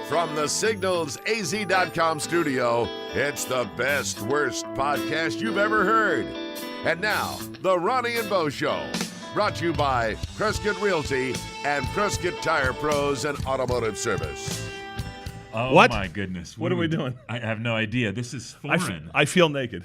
From the signalsaz.com studio, it's the best, worst podcast you've ever heard. And now, the Ronnie and Bo Show, brought to you by Prescott Realty and Prescott Tire Pros and Automotive Service. Oh, what? My goodness. What are we doing? I have no idea. This is foreign. I feel naked.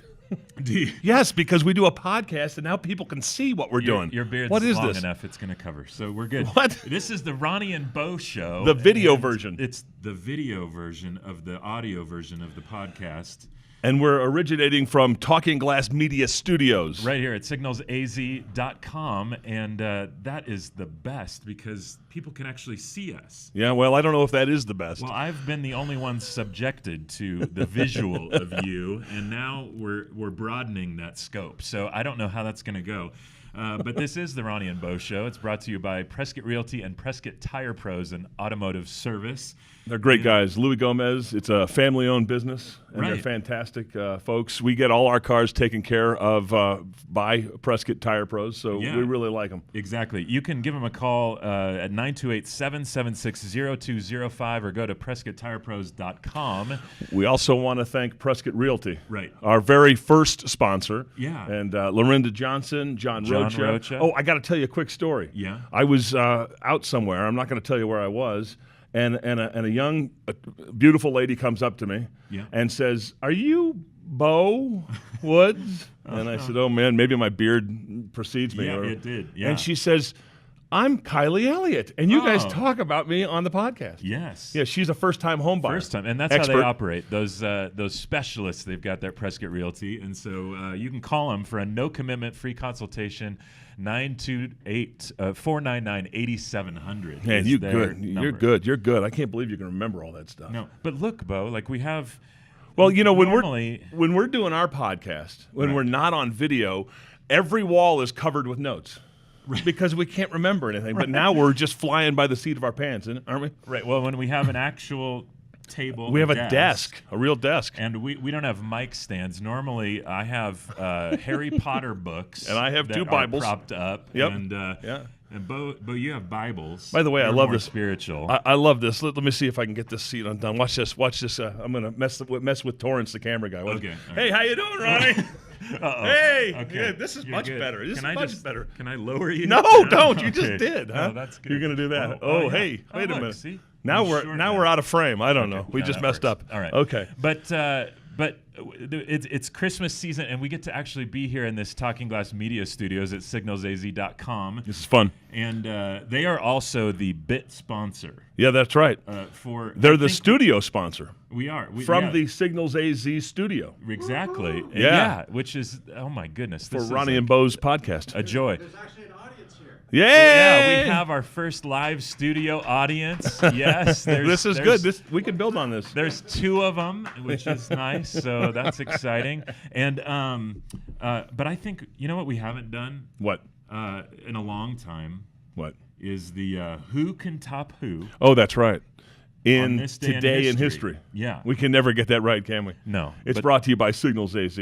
Do you? Yes, because we do a podcast and now people can see what we're doing. Your beard's what is long this? enough, it's going to cover. So we're good. What? This is the Ronnie and Bo Show. The video version. It's the video version of the audio version of the podcast. And we're originating from Talking Glass Media Studios. Right here at signalsaz.com. And that is the best because people can actually see us. Yeah, well, I don't know if that is the best. Well, I've been the only one subjected to the visual of you, and now we're broadening that scope. So I don't know how that's going to go. But this is the Ronnie and Bo Show. It's brought to you by Prescott Realty and Prescott Tire Pros and Automotive Service. They're great guys. Louis Gomez, it's a family-owned business, and they're Right. fantastic folks. We get all our cars taken care of by Prescott Tire Pros, so Yeah. we really like them. Exactly. You can give them a call at 928-776-0205 or go to PrescottTirePros.com. We also want to thank Prescott Realty, Right. our very first sponsor. Yeah. And Lorinda Johnson, John Rocha. Oh, I got to tell you a quick story. Yeah. I was out somewhere. I'm not going to tell you where I was. And a young, beautiful lady comes up to me and says, "Are you Bo Woods?" And I said, "Oh, man, maybe my beard precedes me." Yeah, it did. Yeah. And she says, "I'm Kylie Elliott, and you guys talk about me on the podcast." Yes. Yeah, she's a first-time home buyer. First time, and that's Expert. how they operate. Those specialists they've got there at Prescott Realty, and so you can call them for a no-commitment free consultation. 928-499-8700. Man, is you their good. number. You're good. You're good. I can't believe you can remember all that stuff. No, but look, Bo, like we have. Well, you know, when normally, we're doing our podcast, when Right. we're not on video, every wall is covered with notes. Because we can't remember anything. But now we're just flying by the seat of our pants, aren't we? right. Well, when we have an actual table, We have a desk, a real desk. and we don't have mic stands. Normally, I have Harry Potter books, And I have that two are Bibles. propped up. Yep. And Yeah. And Bo, you have Bibles. By the way, I You're love more this. spiritual. I love this. Let me see if I can get this seat undone. Watch this. I'm going to mess with Torrance, the camera guy. Okay, all Hey, how you doing, Ronnie? Uh-oh. Hey. Okay. Yeah, this is You're much good. better. This Can is I much just- better. Can I lower you? No, down? don't. You Okay. just did, huh? No, that's good. You're going to do that. Oh, yeah. Hey, Oh, wait a look, minute. see? Now I'm we're short now we're out of frame. I don't know. We No, just that messed works. up. All right. Okay. But it's Christmas season, and we get to actually be here in this Talking Glass Media Studios at signalsaz.com. This is fun. And they are also the bit sponsor Yeah, that's right. for. They're I the think studio sponsor We are from yeah, the Signals AZ studio exactly. And Yeah. which is oh my goodness for this is Ronnie like and Bo's podcast. a joy. There's actually an audience here. Yeah, Yeah, we have our first live studio audience. Yes, This is good. We can build on this. There's two of them, which is nice. So that's exciting. And but I think you know what we haven't done What? in a long time What? is the who can top who Oh, that's right. on In this day Today in History. Yeah, We can never get that right, can we? no, It's but brought to you by Signals AZ.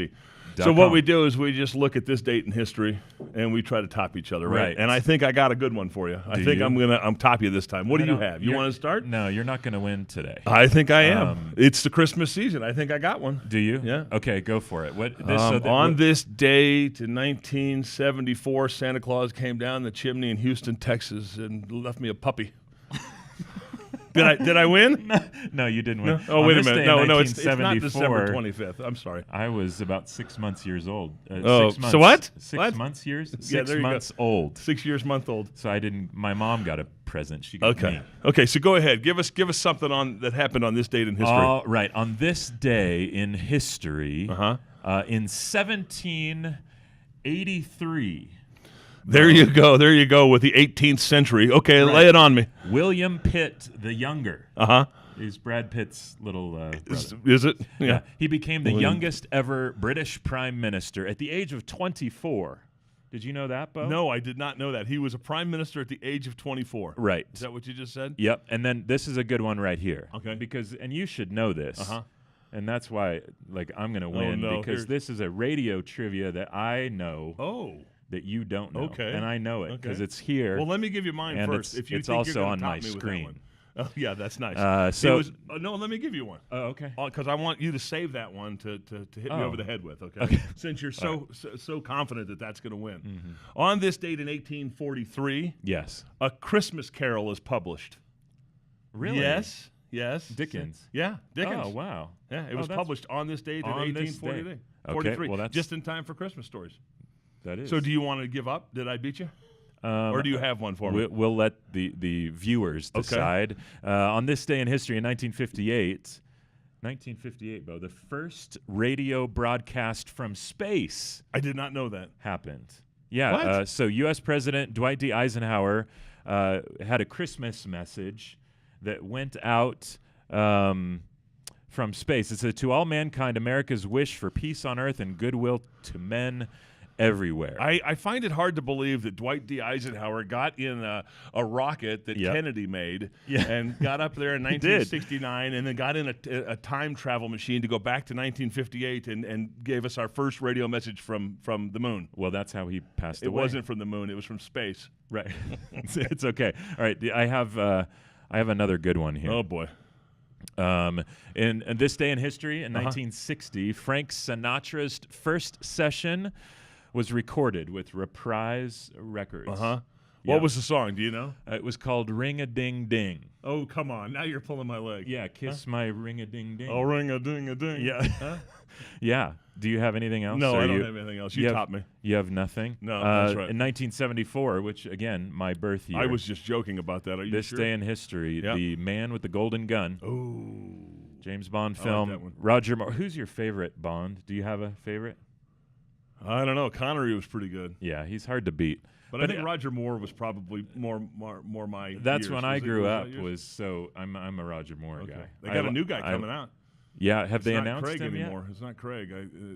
So .com. what we do is we just look at this date in history and we try to top each other, right? Right. And I think I got a good one for you. I Do think you? I'm top you this time. What do you No, have? You you're- want to start? No, you're not going to win today. I think I am. It's the Christmas season. I think I got one. Do you? Yeah. Okay, go for it. What On this date in 1974, Santa Claus came down the chimney in Houston, Texas, and left me a puppy. Did I win? No, you didn't win. Oh, On wait a this minute. day No, in no, it's not 1974, December 25th. I'm sorry. I was about 6 months years old. Oh, 6 months, so what? 6 What? months years? Yeah, 6 there you go. months old. 6 years, month old. So I didn't. My mom got a present. She got Okay. me. Okay. So go ahead. Give us something that happened on this date in history. All right. On this day in history, Uh-huh. in 1783, There you go. There you go with the 18th century. Okay, lay it on me. William Pitt the Younger. Uh-huh. Is Brad Pitt's little brother. Is it? Yeah. He became the William. youngest ever British prime minister at the age of 24. Did you know that, Bo? No, I did not know that. He was a prime minister at the age of 24. Right. Is that what you just said? Yep. And then this is a good one right here. Okay. Because, and you should know this. Uh-huh. And that's why, like, I'm going to win no, because here- this is a radio trivia that I know Oh. that you don't know. Okay. And I know it because Okay. it's here. Well, let me give you mine and first. it's, If you it's think also you're gonna on top my me with that screen. one. Oh, yeah, that's nice. So no, let me give you one. Oh, okay. Because I want you to save that one to hit me over the head with, okay? Okay. Since you're so confident that that's going to win. Mm-hmm. On this date in 1843, Yes. A Christmas Carol is published. Really? Yes. Dickens. Yeah, Dickens. Oh, wow. Yeah, it was published on this date in 1843. Okay, well, that's just in time for Christmas stories. That is. So do you want to give up? Did I beat you? Or do you have one for me? We'll let the viewers decide. On this day in history, in 1958, Bo, the first radio broadcast from space. I did not know that. Happened. Yeah. What? So U.S. President Dwight D. Eisenhower had a Christmas message that went out from space. It said, "To all mankind, America's wish for peace on earth and goodwill to men everywhere." I find it hard to believe that Dwight D. Eisenhower got in a rocket that Kennedy made and got up there in 1969 and then got in a time travel machine to go back to 1958 and gave us our first radio message from the moon. Well, that's how he passed away. It wasn't from the moon. It was from space. Right. It's okay. All right. I have another good one here. Oh, boy. In this day in history, in 1960, Frank Sinatra's first session was recorded with Reprise Records. What was the song? Do you know? It was called Ring-a-Ding-Ding. Oh, come on. Now you're pulling my leg. Yeah, Kiss My Ring-a-Ding-Ding. Oh, ring-a-ding-a-ding. Yeah. Yeah. Do you have anything else? No, I don't have anything else. You topped me. You have nothing? No, that's right. In 1974, which, again, my birth year. I was just joking about that. Are you this sure? day in history, the man with the golden gun. Oh. James Bond I film. like that one. Roger Moore. Who's your favorite Bond? Do you have a favorite? I don't know. Connery was pretty good. Yeah, he's hard to beat. But I think Roger Moore was probably more my. That's years. when I grew up. I'm a Roger Moore guy. They got a new guy coming out. Yeah, have they not announced Craig him anymore. yet? It's not Craig.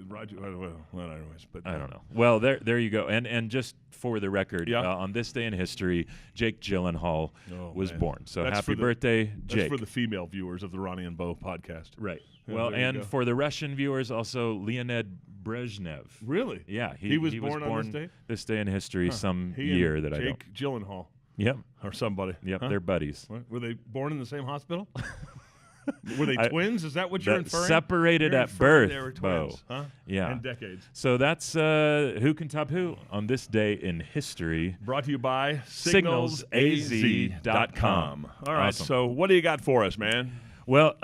Roger. Well, anyways, but I don't know. Well, there you go. And just for the record, on this day in history, Jake Gyllenhaal was born. So happy birthday, Jake. That's for the female viewers of the Ronnie and Bo podcast. Right. Well, and for the Russian viewers, also Leonid Brezhnev. Really? Yeah, he was born on this day. This day in history, some year that I don't. Jake Gyllenhaal. Yep. Or somebody. Yep, they're buddies. What? Were they born in the same hospital? Were they twins? Is that what you're inferring? Separated at birth, they were twins, Bo. Yeah. In decades. So that's Who Can Top Who on this day in history. Brought to you by signalsaz.com. All right, so what do you got for us, man? Well,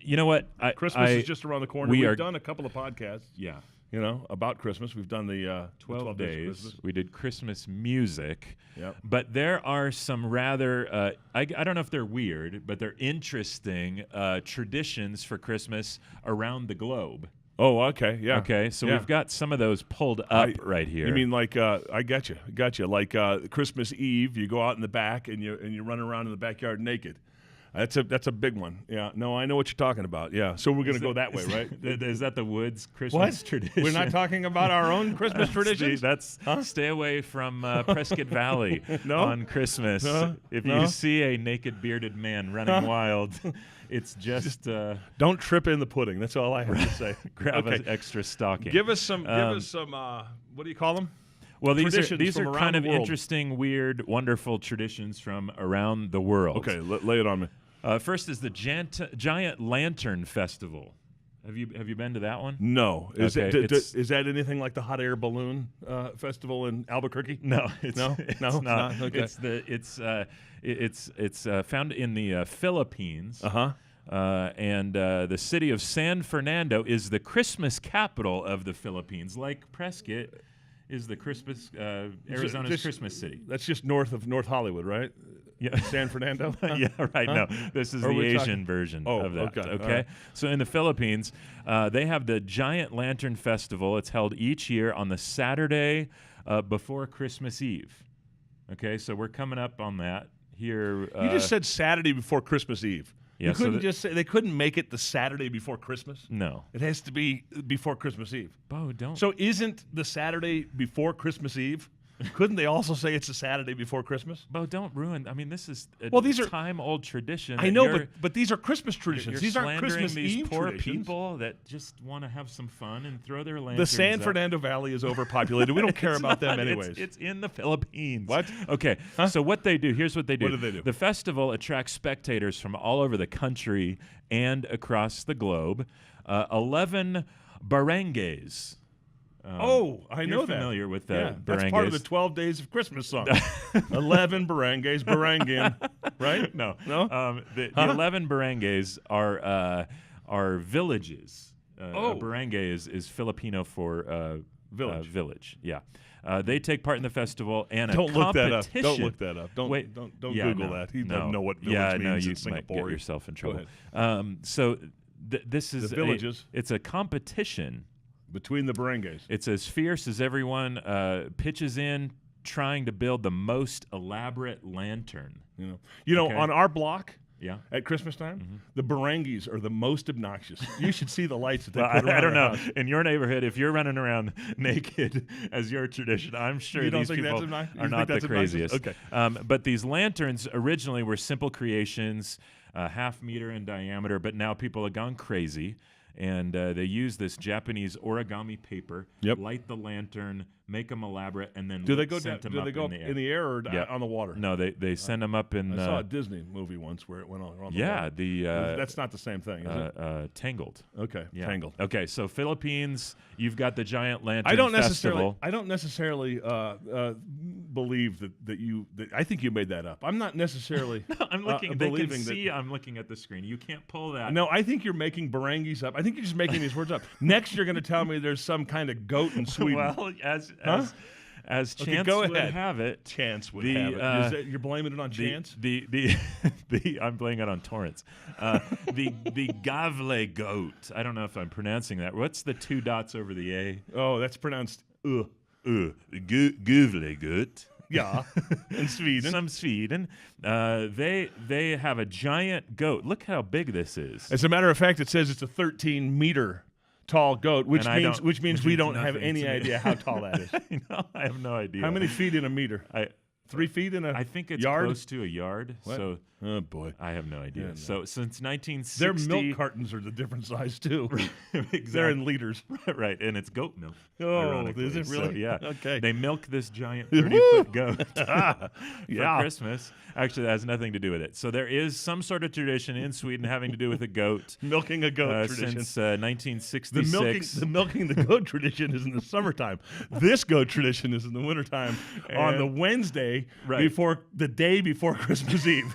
you know what? Christmas is just around the corner. We've done a couple of podcasts. Yeah. About Christmas. We've done the 12 days. We did Christmas music. Yep. But there are some rather, I don't know if they're weird, but they're interesting traditions for Christmas around the globe. Oh, okay, yeah. Okay, so we've got some of those pulled up right here. You mean like I got you. Like Christmas Eve, you go out in the back and you run around in the backyard naked. That's a big one. Yeah. No, I know what you're talking about. Yeah. So we're going to go that way, right? Is that the Woods Christmas tradition? We're not talking about our own Christmas traditions? Stay away from Prescott Valley on Christmas. If you see a naked bearded man running wild, it's just don't trip in the pudding. That's all I have to say. Grab an extra stocking. Give us some. What do you call them? Well, these are kind of interesting, weird, wonderful traditions from around the world. Okay, lay it on me. First is the Giant Lantern Festival. Have you been to that one? No. Is that anything like the hot air balloon festival in Albuquerque? No, it's not. Okay. It's found in the Philippines. And the city of San Fernando is the Christmas capital of the Philippines, like Prescott is the Christmas Arizona's Christmas city. That's just north of North Hollywood, right? Yeah. San Fernando? Yeah, right. No, this is the Asian version of that. Okay. Right. So in the Philippines, they have the Giant Lantern Festival. It's held each year on the Saturday before Christmas Eve. Okay, so we're coming up on that here. You just said Saturday before Christmas Eve. Yeah, you couldn't just say they couldn't make it the Saturday before Christmas? No. It has to be before Christmas Eve. Bo, don't. So isn't the Saturday before Christmas Eve Couldn't they also say it's a Saturday before Christmas? Bo, don't ruin. I mean, this is a these are time-old tradition. I know, but these are Christmas traditions. You're These aren't Christmas these Eve poor traditions. people that just want to have some fun and throw their lanterns The San up. Fernando Valley is overpopulated. We don't care about them not. anyways. It's in the Philippines. What? Okay, so what they do, here's what they do. What do they do? The festival attracts spectators from all over the country and across the globe. 11 barangays. I know You're that. familiar with the That's barangays. part of the 12 Days of Christmas song. 11 barangays, barangay, right? No. No? The 11 barangays are villages. A barangay is Filipino for Village. Village, yeah. They take part in the festival and Don't a look that competition. up. Don't look that up. Don't Wait, don't yeah, Google no, that. He no. doesn't know what village yeah, means no, in you might Singapore. get yourself in trouble. ahead. So this is The villages. it's a competition. Between the barangays. It's as fierce as everyone pitches in trying to build the most elaborate lantern. You know, Okay. on our block, Yeah. at Christmas time, the barangays are the most obnoxious. You should see the lights that they Well, put around I don't our know. house. In your neighborhood, if you're running around naked as your tradition, I'm sure You don't these think that's people obnoxious? You are think not the that's obnoxious? craziest. Okay. But these lanterns originally were simple creations, half meter in diameter, but now people have gone crazy. And they use this Japanese origami paper, Yep. light the lantern, make them elaborate, and then Do they go send down? them Do up they go in the air. in the air or Yeah. on the water? No, they send them up in. I saw a Disney movie once where it went on the yeah, water. the That's not the same thing, is it? Tangled. Okay, Yeah. Tangled. Okay, so Philippines, you've got the giant lantern I don't festival. necessarily believe that I think you made that up. I'm not necessarily. I'm looking. They can believing see I'm looking at the screen. You can't pull that. No, I think you're making barangies up. I think you're just making these words up. Next, you're going to tell me there's some kind of goat in Sweden. Well, as Okay, chance go would ahead. have it, Chance would the, have it. You're blaming it on the, chance? the I'm blaming it on torrents. The Gavle goat. I don't know if I'm pronouncing that. What's the 2 dots over the A? Oh, that's pronounced Gavle goat. Yeah, in Sweden. Some Sweden. They have a giant goat. Look how big this is. As a matter of fact, it says it's a 13-meter tall goat, which And means we don't have nothing any to me. idea how tall that is. I have no idea. How many feet in a meter? 3 feet in a I think it's yard? close to a yard. What? So Oh, boy. I have no idea. Yeah, no. So since 1960, Their milk cartons are the different size, too. They're in liters. right, and it's goat milk. Oh, ironically. is it really? So, yeah. Okay. They milk this giant 30-foot goat for Yeah. Christmas. Actually, that has nothing to do with it. So there is some sort of tradition in Sweden having to do with a goat. Milking a goat tradition. Since 1966. The milking the goat tradition is in the summertime. This goat tradition is in the wintertime on the Wednesday before the day before Christmas Eve.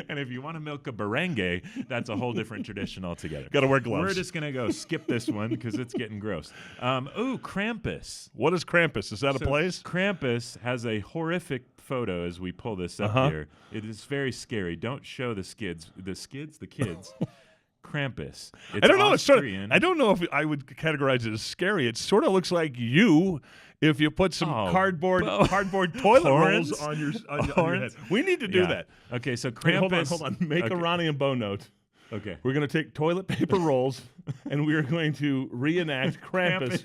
And if you want to milk a barangay, that's a whole different tradition altogether. Got to wear gloves. We're just going to go skip this one because it's getting gross. Krampus. What is Krampus? Is that a So place? Krampus has a horrific photo as we pull this up here. It is very scary. Don't show the kids. Krampus. It's I don't know. Austrian. I don't know if I would categorize it as scary. It sort of looks like you if you put some cardboard toilet Horns? rolls on your head. Horns? We need to do Yeah. that. Okay, so Wait, Krampus. hold on. Make a Ronnie and Bo note. Okay. We're going to take toilet paper rolls and we are going to reenact Krampus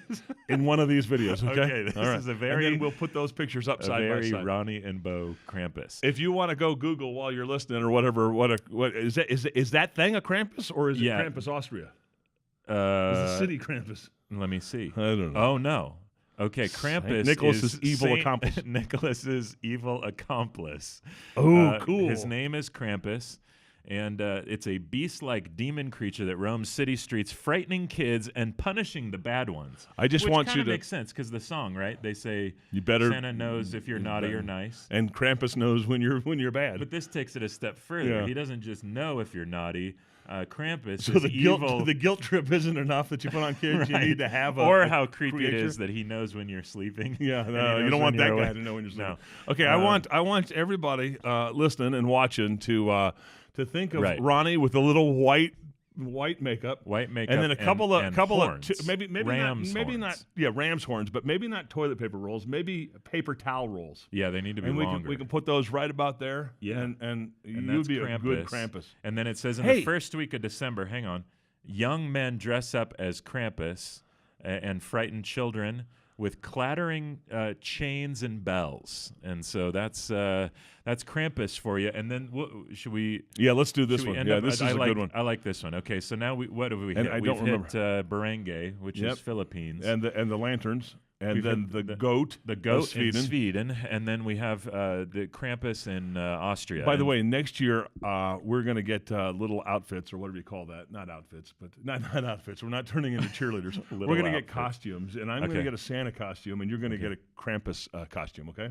in one of these videos. Okay. Okay, this is a very- And then we'll put those pictures up side by Very side. Ronnie and Bo Krampus. If you want to go Google while you're listening or whatever, what is that? Is that thing a Krampus or is it Yeah. Krampus, Austria? Is the city Krampus? Let me see. I don't know. Oh no. Okay, Krampus Nicholas's is evil Saint accomplice. Nicholas's evil accomplice. Oh, cool. His name is Krampus, and it's a beast-like demon creature that roams city streets, frightening kids and punishing the bad ones. I just Which want kinda you to- makes sense because the song, right? They say You better- Santa knows if you're naughty or nice. And Krampus knows when you're bad. But this takes it a step further. Yeah. He doesn't just know if you're naughty. Krampus So is the evil. guilt trip isn't enough that you put on kids. You Right. need to have or how creepy creature. it is that he knows when you're sleeping. Yeah, and no, he you knows don't want when that you're guy awake. to know when you're sleeping. No. Okay, I want everybody listening and watching to think of Right. Ronnie with a little white makeup, and then a couple of horns. maybe ram's not horns. ram's horns, but maybe not toilet paper rolls, maybe paper towel rolls. Yeah, they need to be And longer. we can put those right about there. Yeah. and And you'd that's be Krampus. a good Krampus. And then it says in Hey. the first week of December, young men dress up as Krampus and frighten children with clattering chains and bells, and so that's Krampus for you. And then should we? Yeah, let's do this one. Yeah, this is a good one. I like this one. Okay, so now what have we And hit? I We've don't remember. hit Barangay, which is Philippines, and the lanterns. And We've then had the goat in Sweden, and then we have the Krampus in Austria. By the way, next year we're going to get little outfits, or whatever you call that. Not outfits, but not outfits. We're not turning into cheerleaders. We're going to get costumes, and I'm going to get a Santa costume, and you're going to get a Krampus costume. Okay.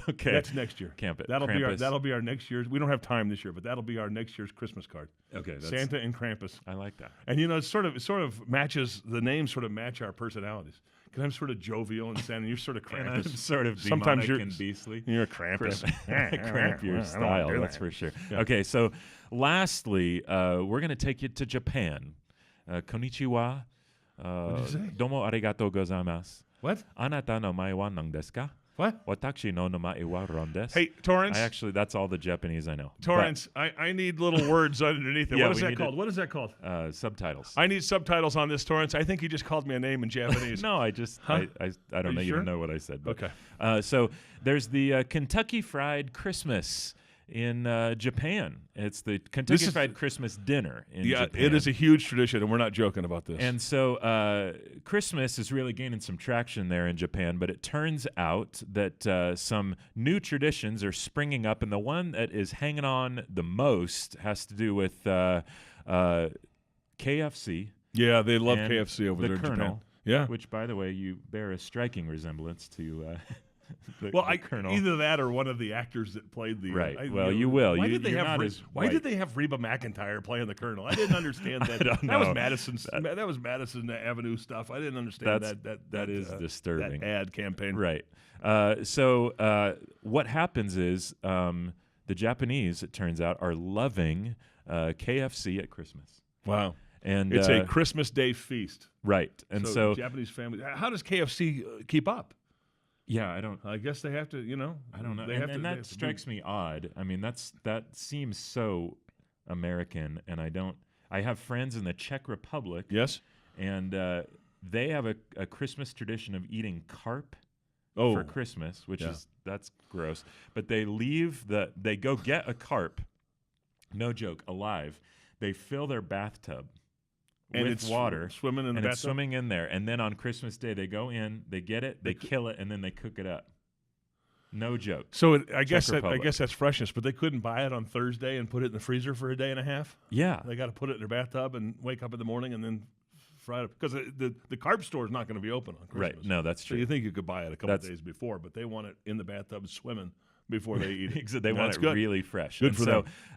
Okay. That's next year. That'll be our next year's. We don't have time this year, but that'll be our next year's Christmas card. Okay. Santa and Krampus. I like that. And it sort of matches the names. Sort of match our personalities. Because I'm sort of jovial and Santa, and you're sort of Krampus. And I'm sort of Sometimes demonic and beastly. You're a Krampus. Cramp your style, that's for sure. Yeah. Okay, so lastly, we're going to take you to Japan. Konnichiwa. What did you say? Domo arigatou gozaimasu. What? Anata no mae wa nan desu ka? What? Watashi no namae wa Ron desu. Hey, Torrance. That's all the Japanese I know. Torrance, I need little words underneath it. Yeah, what is that called? What is that called? Subtitles. I need subtitles on this, Torrance. I think you just called me a name in Japanese. No, I don't even know what I said. But, okay. So there's the Kentucky Fried Christmas in Japan. It's the Kentucky Fried Christmas dinner in Japan. It is a huge tradition, and we're not joking about this. And so Christmas is really gaining some traction there in Japan, but it turns out that some new traditions are springing up, and the one that is hanging on the most has to do with KFC. Yeah, they love KFC over there in Colonel, Japan. Yeah. Which, by the way, you bear a striking resemblance to... the Colonel. Either that or one of the actors that played the right. You will. Why did they have Reba McEntire playing the Colonel? I didn't understand that. That was Madison Avenue stuff. I didn't understand that is disturbing. That ad campaign. Right. So what happens is the Japanese, it turns out, are loving KFC at Christmas. Wow. And it's a Christmas Day feast. Right. And so Japanese families. How does KFC keep up? Yeah, I guess they have to, I don't know. That strikes me odd. I mean, that seems so American, and I have friends in the Czech Republic. Yes. And they have a Christmas tradition of eating carp for Christmas, which that's gross. But they go get a carp, no joke, alive. They fill their bathtub with water, swimming in the bathtub? It's swimming in there. And then on Christmas Day, they go in, they get it, they kill it, and then they cook it up. No joke. So I guess that's freshness, but they couldn't buy it on Thursday and put it in the freezer for a day and a half? Yeah. They got to put it in their bathtub and wake up in the morning and then fry it up. Because the carp store is not going to be open on Christmas. Right. No, that's true. So you think you could buy it a couple of days before, but they want it in the bathtub swimming before they eat it. They want it really fresh. Good for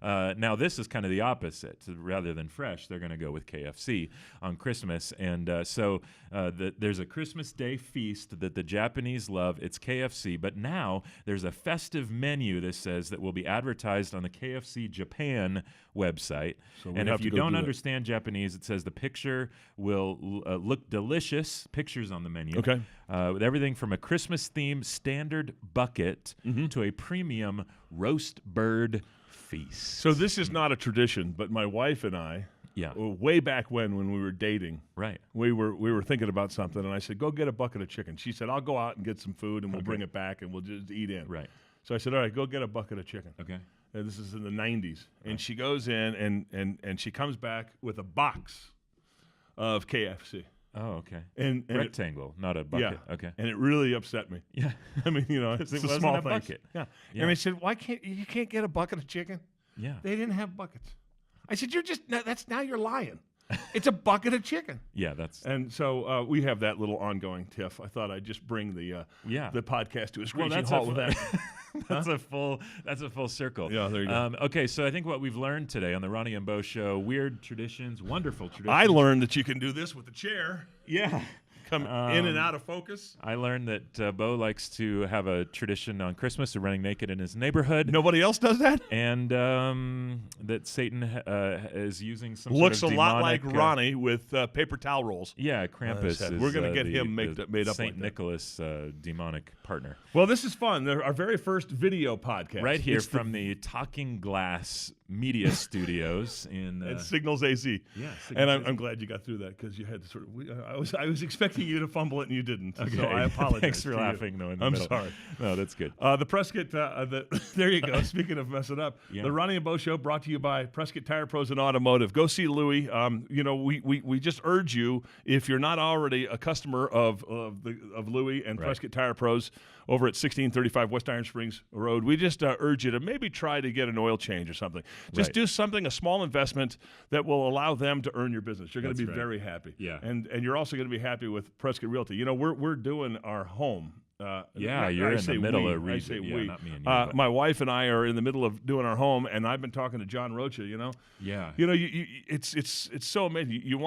them. Now this is kind of the opposite. Rather than fresh, they're going to go with KFC on Christmas. And there's a Christmas Day feast that the Japanese love. It's KFC. But now there's a festive menu, this says, that will be advertised on the KFC Japan website. And if you don't understand Japanese, it says the picture will look delicious. Pictures on the menu. Okay. With everything from a Christmas-themed standard bucket to a premium roast bird feast. So this is not a tradition, but my wife and I, way back when we were dating, right, we were thinking about something, and I said, go get a bucket of chicken. She said, I'll go out and get some food, and we'll bring it back, and we'll just eat in. Right. So I said, all right, go get a bucket of chicken. Okay. And this is in the 90s. And she goes in, and she comes back with a box of KFC. Oh, okay. And rectangle, not a bucket. Yeah. Okay. And it really upset me. Yeah. I mean, it's a wasn't small a bucket. Yeah. And I said, why can't you get a bucket of chicken? Yeah. They didn't have buckets. I said, now you're lying. It's a bucket of chicken. Yeah, that's. And so we have that little ongoing tiff. I thought I'd just bring the podcast to a screeching halt with that. That's a full circle. Yeah, there you go. Okay, so I think what we've learned today on the Ronnie and Bo Show: weird traditions, wonderful traditions. I learned that you can do this with the chair. Yeah. Come in and out of focus. I learned that Bo likes to have a tradition on Christmas of running naked in his neighborhood. Nobody else does that? And that Satan is using some looks sort of a lot like Ronnie with paper towel rolls. Yeah, Krampus is we're going to get him made up Saint like Nicholas demonic partner. Well, this is fun. Our very first video podcast. Right here from the Talking Glass Media Studios in Signals AZ. Yeah, and I'm glad you got through that because you had to sort of. I was expecting expecting you to fumble it and you didn't. Okay. So I apologize. Thanks for laughing, though. I'm sorry. No, that's good. The Prescott, there you go. Speaking of messing up, the Ronnie and Bo Show brought to you by Prescott Tire Pros and Automotive. Go see Louie. We just urge you, if you're not already a customer of Louie and Prescott Tire Pros over at 1635 West Iron Springs Road, we just urge you to maybe try to get an oil change or something. Just do something, a small investment that will allow them to earn your business. You're going to be very happy. Yeah. And you're also going to be happy with Prescott Realty. We're doing our home. You're in the middle of I say we. Not me and you. My wife and I are in the middle of doing our home, and I've been talking to John Rocha. Yeah. It's so amazing. You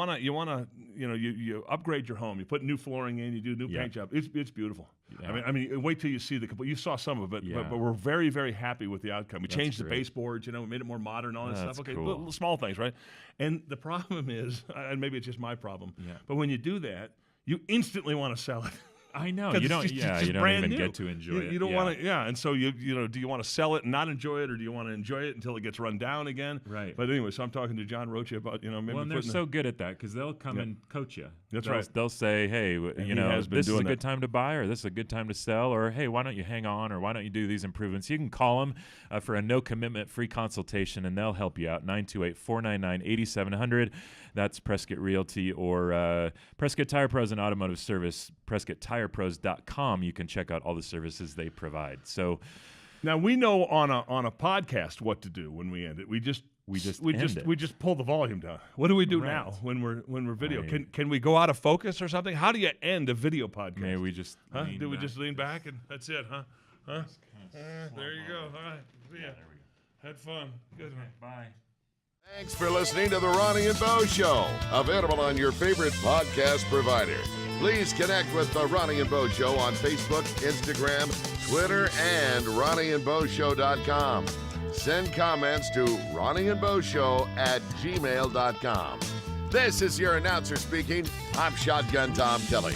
upgrade your home. You put new flooring in. You do new paint job. It's beautiful. Yeah. I mean, wait till you see you saw some of it, but we're very, very happy with the outcome. We changed the baseboards. We made it more modern. All that stuff. Okay, cool. little small things, right? And the problem is, and maybe it's just my problem, but when you do that, you instantly want to sell it. I know you don't. You don't even get to enjoy it. You don't want to. Yeah, and so do you want to sell it and not enjoy it, or do you want to enjoy it until it gets run down again? Right. But anyway, so I'm talking to John Rocha about maybe. Well, and they're so good at that because they'll come and coach you. That's right. They'll say, hey, this is a good time to buy, or this is a good time to sell, or hey, why don't you hang on, or why don't you do these improvements? You can call them for a no commitment free consultation, and they'll help you out. 928-499-8700. That's Prescott Realty or Prescott Tire Pros and Automotive Service. PrescottTirePros.com. You can check out all the services they provide. So now we know on a podcast what to do when we end it. We just pull the volume down. What do we do now when we're video? Can we go out of focus or something? How do you end a video podcast? Maybe we just do we just lean back and that's it, huh? There you go. All right. Yeah, there we go. Had fun. Good. Bye. Thanks for listening to the Ronnie and Bo Show, available on your favorite podcast provider. Please connect with the Ronnie and Bo Show on Facebook, Instagram, Twitter, and RonnieandBoShow.com. Send comments to RonnieandBoShow@gmail.com. This is your announcer speaking. I'm Shotgun Tom Kelly.